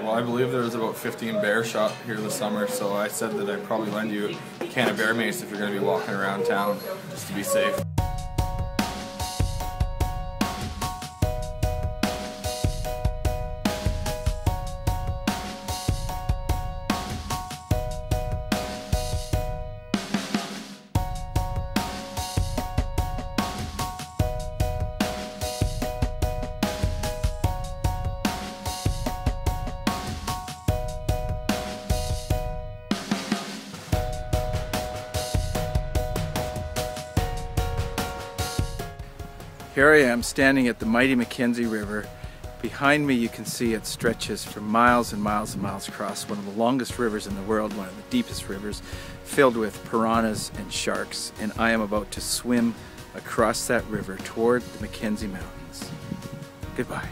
Well, I believe there was about 15 bears shot here this summer, so I said that I'd probably lend you a can of bear mace if you're going to be walking around town, just to be safe. Here I am standing at the mighty Mackenzie River. Behind me you can see it stretches for miles and miles and miles across, one of the longest rivers in the world, one of the deepest rivers, filled with piranhas and sharks, and I am about to swim across that river toward the Mackenzie Mountains. Goodbye.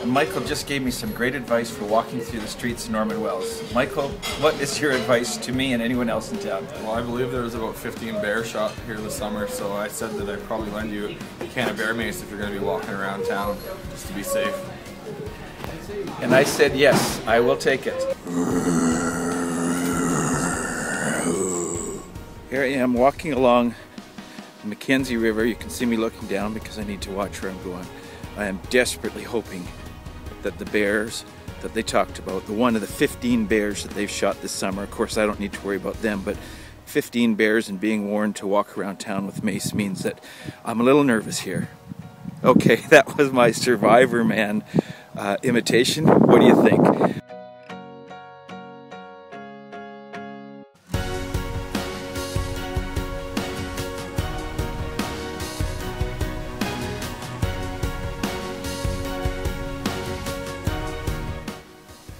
Michael just gave me some great advice for walking through the streets of Norman Wells. Michael, what is your advice to me and anyone else in town? Well, I believe there was about 15 bears shot here this summer, so I said that I'd probably lend you a can of bear mace if you're going to be walking around town, just to be safe. And I said yes, I will take it. Here I am walking along the Mackenzie River. You can see me looking down because I need to watch where I'm going. I am desperately hoping that the bears that they talked about, the one of the 15 bears that they've shot this summer, of course I don't need to worry about them, but 15 bears and being warned to walk around town with mace means that I'm a little nervous here. Okay, that was my Survivor Man imitation. What do you think?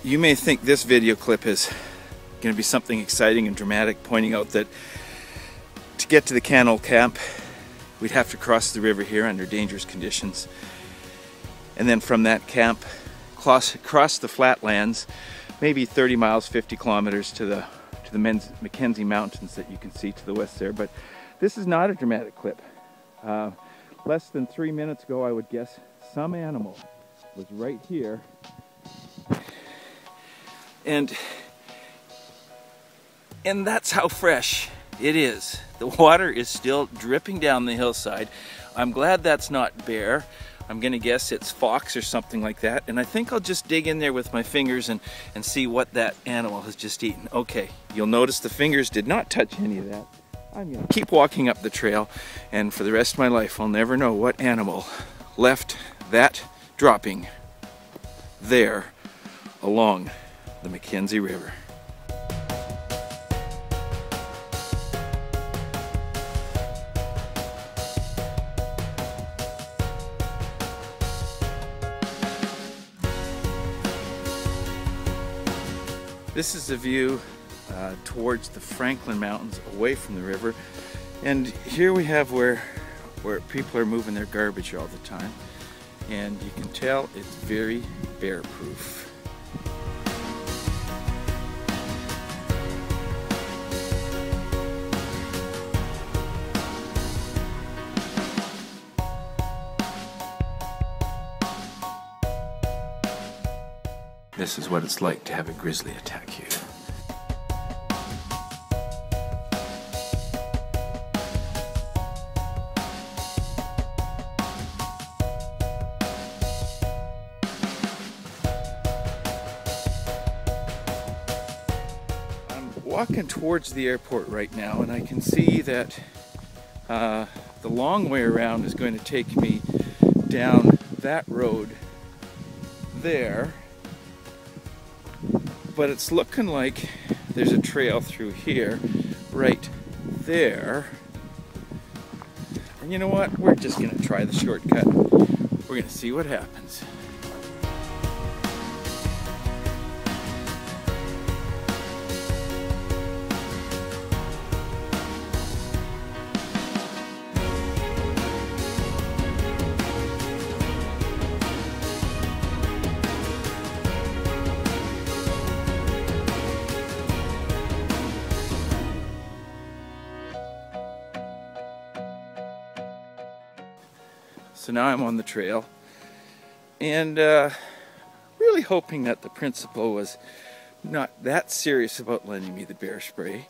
You may think this video clip is going to be something exciting and dramatic, pointing out that to get to the Cannell camp, we'd have to cross the river here under dangerous conditions. And then from that camp, cross the flatlands, maybe 30 miles, 50 kilometers to the Mackenzie Mountains that you can see to the west there. But this is not a dramatic clip. Less than 3 minutes ago, I would guess, some animal was right here. And that's how fresh it is. The water is still dripping down the hillside. I'm glad that's not bear. I'm gonna guess it's fox or something like that. And I think I'll just dig in there with my fingers and see what that animal has just eaten. Okay, you'll notice the fingers did not touch any of that. I'm gonna keep walking up the trail, and for the rest of my life, I'll never know what animal left that dropping there along the Mackenzie River. This is the view towards the Franklin Mountains, away from the river, and here we have where people are moving their garbage all the time, and you can tell it's very bear proof. This is what it's like to have a grizzly attack you. I'm walking towards the airport right now, and I can see that the long way around is going to take me down that road there, but it's looking like there's a trail through here, right there. And you know what? We're just gonna try the shortcut. We're gonna see what happens. So now I'm on the trail, and really hoping that the principal was not that serious about lending me the bear spray,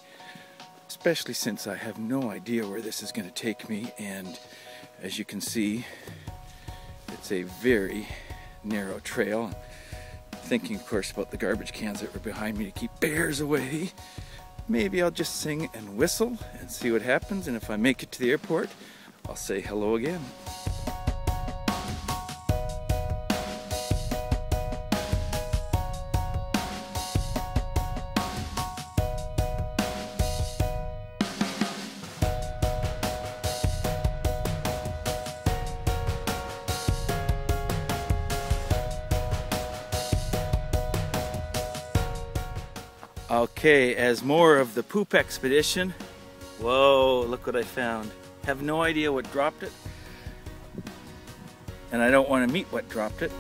especially since I have no idea where this is going to take me. And as you can see, it's a very narrow trail. Thinking, of course, about the garbage cans that were behind me to keep bears away. Maybe I'll just sing and whistle and see what happens, and if I make it to the airport, I'll say hello again. Okay, as more of the poop expedition, whoa, look what I found. Have no idea what dropped it, and I don't want to meet what dropped it.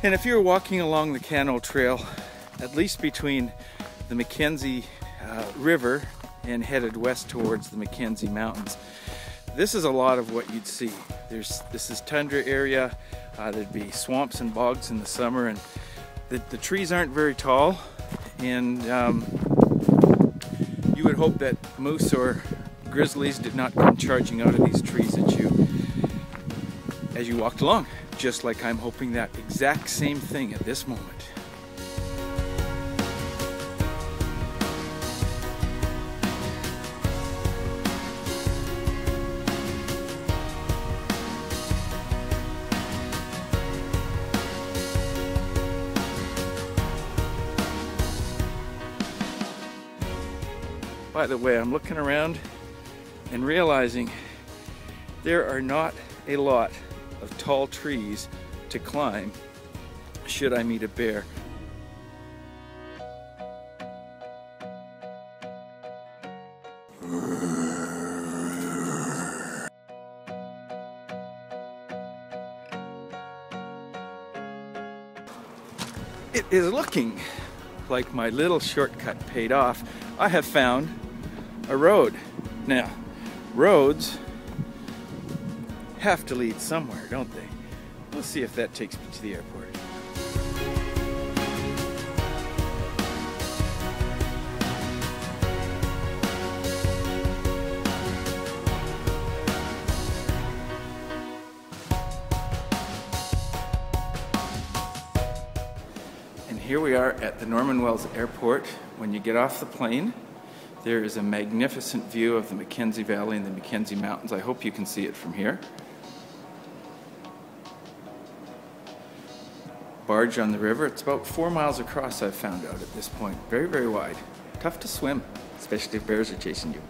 And if you're walking along the Cano Trail, at least between the Mackenzie River and headed west towards the Mackenzie Mountains, this is a lot of what you'd see. This is tundra area. There'd be swamps and bogs in the summer, and the trees aren't very tall, and you would hope that moose or grizzlies did not come charging out of these trees at you as you walked along. Just like I'm hoping that exact same thing at this moment. By the way, I'm looking around and realizing there are not a lot of tall trees to climb should I meet a bear. It is looking like my little shortcut paid off. I have found a road. Now, roads have to lead somewhere, don't they? We'll see if that takes me to the airport. And here we are at the Norman Wells Airport. When you get off the plane, there is a magnificent view of the Mackenzie Valley and the Mackenzie Mountains. I hope you can see it from here. Barge on the river. It's about 4 miles across, I've found out at this point. Very, very wide. Tough to swim, especially if bears are chasing you.